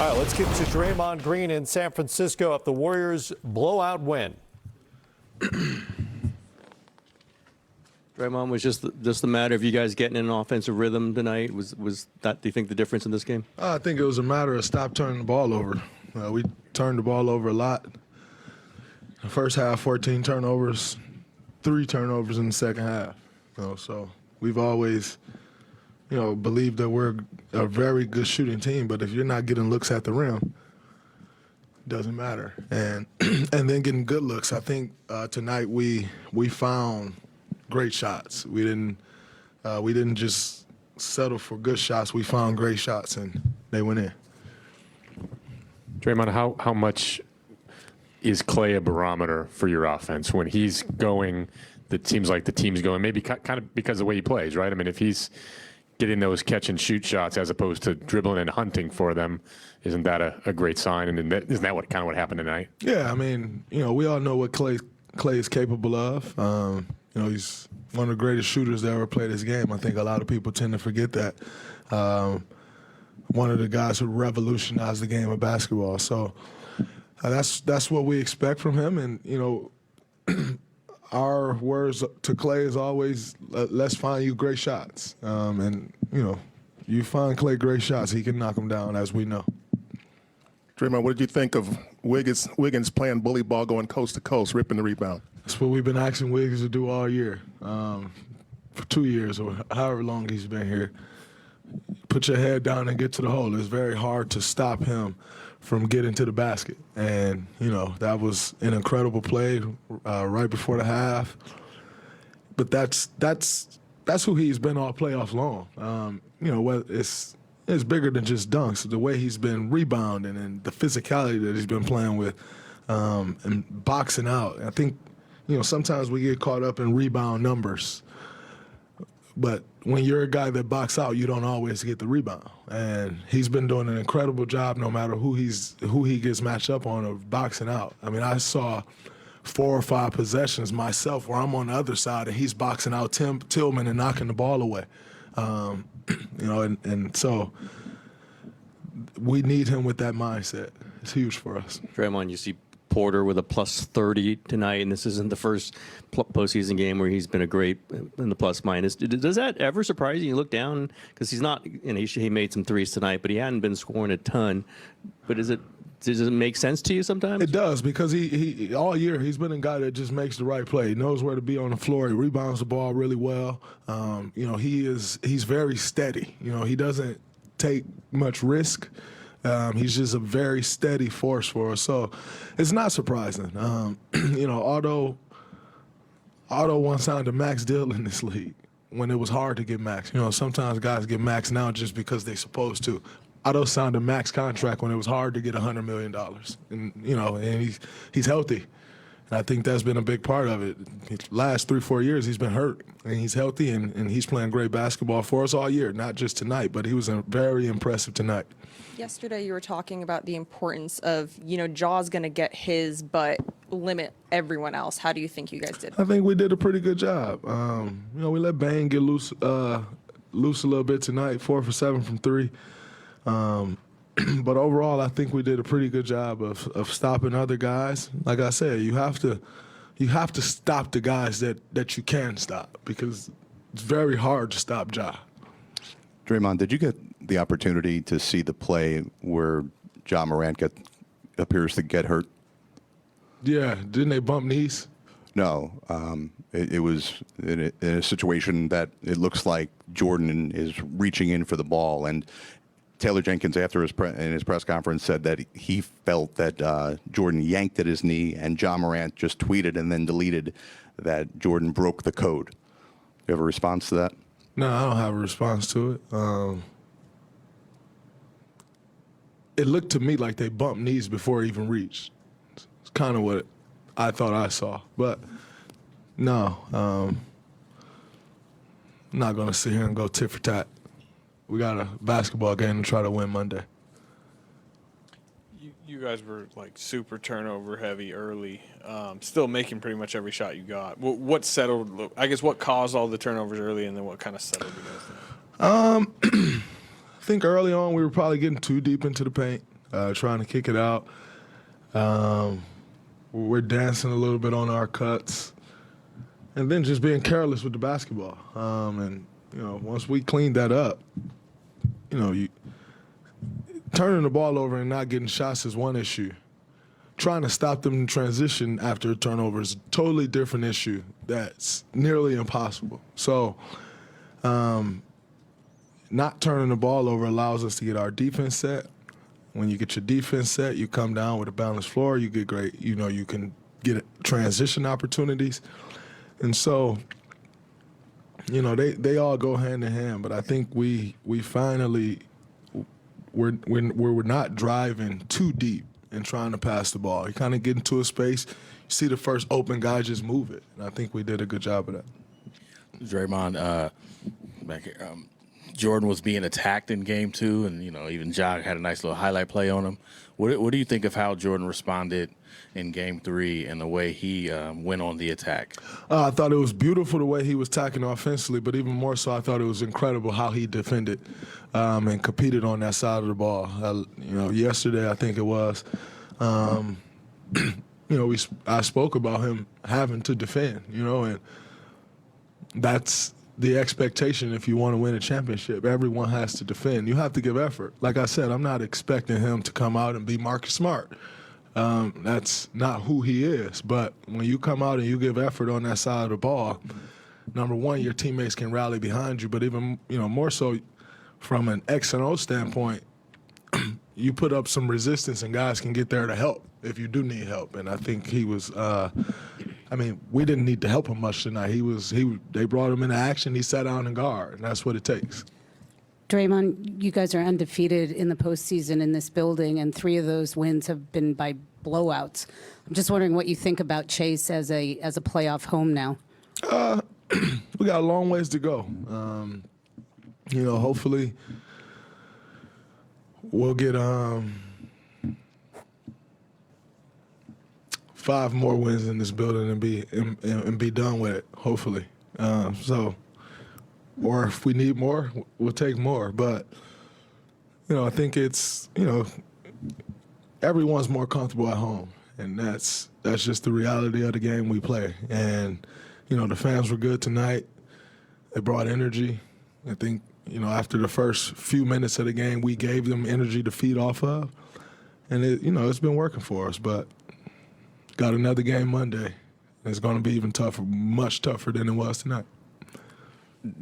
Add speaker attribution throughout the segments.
Speaker 1: All right, let's get to Draymond Green in San Francisco after the Warriors blowout win.
Speaker 2: Draymond, was just the matter of you guys getting in an offensive rhythm tonight? Was that, do you think, the difference in this game?
Speaker 3: I think it was a matter of stop turning the ball over. We turned the ball over a lot. The first half, 14 turnovers, 3 turnovers in the second half. So we've always, believed that we're a very good shooting team. But if you're not getting looks at the rim, it doesn't matter. And and then getting good looks. I think tonight we found great shots. We didn't just settle for good shots. We found great shots, and they went in.
Speaker 4: Draymond, how much is Clay a barometer for your offense? When he's going, it seems like the team's going, maybe kind of because of the way he plays, right? I mean, if he's getting those catch-and-shoot shots as opposed to dribbling and hunting for them, isn't that a great sign? And isn't that what happened tonight?
Speaker 3: Yeah, I mean, we all know what Clay is capable of. He's one of the greatest shooters that ever played this game. I think a lot of people tend to forget that. One of the guys who revolutionized the game of basketball. So that's what we expect from him. And, our words to Clay is always, let's find you great shots. You find Clay great shots, he can knock them down, as we know.
Speaker 5: Draymond, what did you think of Wiggins playing bully ball, going coast to coast, ripping the rebound?
Speaker 3: That's what we've been asking Wiggins to do all year, for 2 years or however long he's been here. Put your head down and get to the hole. It's very hard to stop him from getting to the basket. And, that was an incredible play right before the half. But that's who he's been all playoffs long. It's bigger than just dunks. The way he's been rebounding and the physicality that he's been playing with and boxing out. I think, sometimes we get caught up in rebound numbers. But when you're a guy that box out, you don't always get the rebound. And he's been doing an incredible job no matter who he gets matched up on of boxing out. I mean, I saw 4 or 5 possessions myself where I'm on the other side and he's boxing out Tillman and knocking the ball away. And so we need him with that mindset. It's huge for us.
Speaker 2: Draymond, you see Porter with a plus 30 tonight, and this isn't the first postseason game where he's been a great in the plus minus. Does that ever surprise you? You look down because he's not. He made some threes tonight, but he hadn't been scoring a ton. But does it make sense to you sometimes?
Speaker 3: It does, because he all year he's been a guy that just makes the right play. He knows where to be on the floor. He rebounds the ball really well. He's very steady. He doesn't take much risk. He's just a very steady force for us. So it's not surprising. Otto once signed a max deal in this league when it was hard to get max. Sometimes guys get max now just because they're supposed to. Otto signed a max contract when it was hard to get $100 million. And he's healthy. And I think that's been a big part of it. His last 3-4 years, he's been hurt, and he's healthy, and he's playing great basketball for us all year, not just tonight, but he was very impressive tonight.
Speaker 6: Yesterday you were talking about the importance of, Jaw's going to get his, but limit everyone else. How do you think you guys did?
Speaker 3: I think we did a pretty good job. We let Bane get loose a little bit tonight, 4 for 7 from 3. But overall, I think we did a pretty good job of stopping other guys. Like I said, you have to stop the guys that you can stop, because it's very hard to stop Ja.
Speaker 7: Draymond, did you get the opportunity to see the play where Ja Morant appears to get hurt?
Speaker 3: Yeah, didn't they bump knees?
Speaker 7: No, it was in a situation that it looks like Jordan is reaching in for the ball, and Taylor Jenkins, after in his press conference, said that he felt that Jordan yanked at his knee, and Ja Morant just tweeted and then deleted that Jordan broke the code. Do you have a response to that?
Speaker 3: No, I don't have a response to it. It looked to me like they bumped knees before it even reached. It's kind of what I thought I saw. But, no, I'm not going to sit here and go tit for tat. We got a basketball game to try to win Monday.
Speaker 8: You guys were super turnover heavy early, still making pretty much every shot you got. What settled? I guess what caused all the turnovers early, and then what kind of settled you guys down?
Speaker 3: I think early on we were probably getting too deep into the paint. trying to kick it out. We're dancing a little bit on our cuts, and then just being careless with the basketball. And once we cleaned that up, you turning the ball over and not getting shots is one issue. Trying to stop them in transition after a turnover is a totally different issue. That's nearly impossible. So, not turning the ball over allows us to get our defense set. When you get your defense set, you come down with a balanced floor. You get great. You can get transition opportunities, and so they all go hand in hand. But I think we finally we're not driving too deep and trying to pass the ball. You kind of get into a space, you see the first open guy, just move it, and I think we did a good job of that.
Speaker 9: Draymond, back here. Jordan was being attacked in game 2, and even Ja had a nice little highlight play on him. What do you think of how Jordan responded in game 3 and the way he went on the attack?
Speaker 3: I thought it was beautiful the way he was attacking offensively, but even more so, I thought it was incredible how he defended and competed on that side of the ball. Yesterday I think it was. I spoke about him having to defend. And that's the expectation if you want to win a championship. Everyone has to defend. You have to give effort. Like I said, I'm not expecting him to come out and be Marcus Smart. That's not who he is. But when you come out and you give effort on that side of the ball, number one, your teammates can rally behind you. But even more so from an X and O standpoint, you put up some resistance and guys can get there to help if you do need help. And I think he was we didn't need to help him much tonight. They brought him into action. He sat down and guard, and that's what it takes.
Speaker 10: Draymond, you guys are undefeated in the postseason in this building, and 3 of those wins have been by blowouts. I'm just wondering what you think about Chase as a playoff home now.
Speaker 3: We got a long ways to go. Hopefully we'll get 5 more wins in this building and be done with it, hopefully. Or if we need more, we'll take more. But, I think it's, everyone's more comfortable at home. And that's just the reality of the game we play. And, the fans were good tonight. They brought energy. I think, after the first few minutes of the game, we gave them energy to feed off of. And, it's been working for us. But got another game Monday. It's going to be even tougher, much tougher than it was tonight.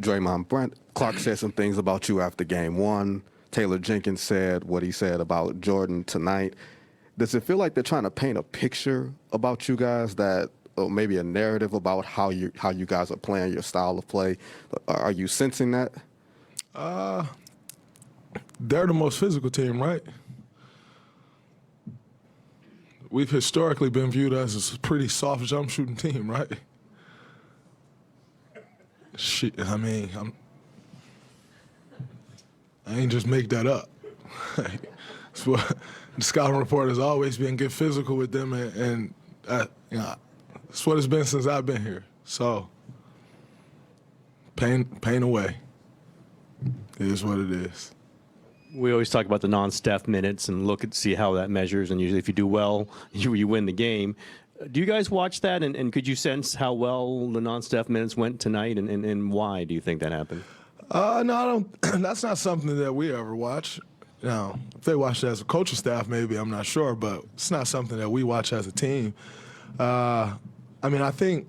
Speaker 11: Draymond, Brent Clark said some things about you after game 1. Taylor Jenkins said what he said about Jordan tonight. Does it feel like they're trying to paint a picture about you guys or maybe a narrative about how you guys are playing, your style of play? Are you sensing that?
Speaker 3: They're the most physical team, right? We've historically been viewed as a pretty soft jump shooting team, right? Shit, I ain't just make that up. It's what the scouting report has always been: get physical with them, and it's what it's been since I've been here. So, pain away. It is what it is.
Speaker 2: We always talk about the non-Steph minutes and see how that measures, and usually if you do well, you win the game. Do you guys watch that, and could you sense how well the non-Steph minutes went tonight, and why do you think that happened?
Speaker 3: No, I don't. That's not something that we ever watch. Now, if they watch it as a coaching staff, maybe, I'm not sure, but it's not something that we watch as a team. I think,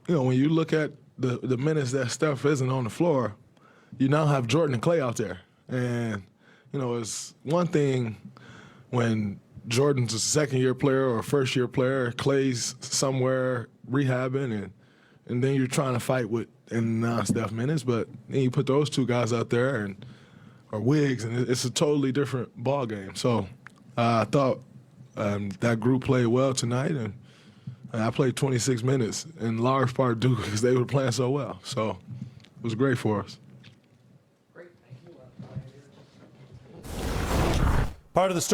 Speaker 3: when you look at the minutes that Steph isn't on the floor, you now have Jordan and Clay out there. And, it's one thing when Jordan's a second-year player or a first-year player, Clay's somewhere rehabbing, and then you're trying to fight in non-Steph minutes, but then you put those 2 guys out there or Wiggs, and it's a totally different ball game. So I thought that group played well tonight, and I played 26 minutes in large part due because they were playing so well. So it was great for us.
Speaker 1: Part of the story.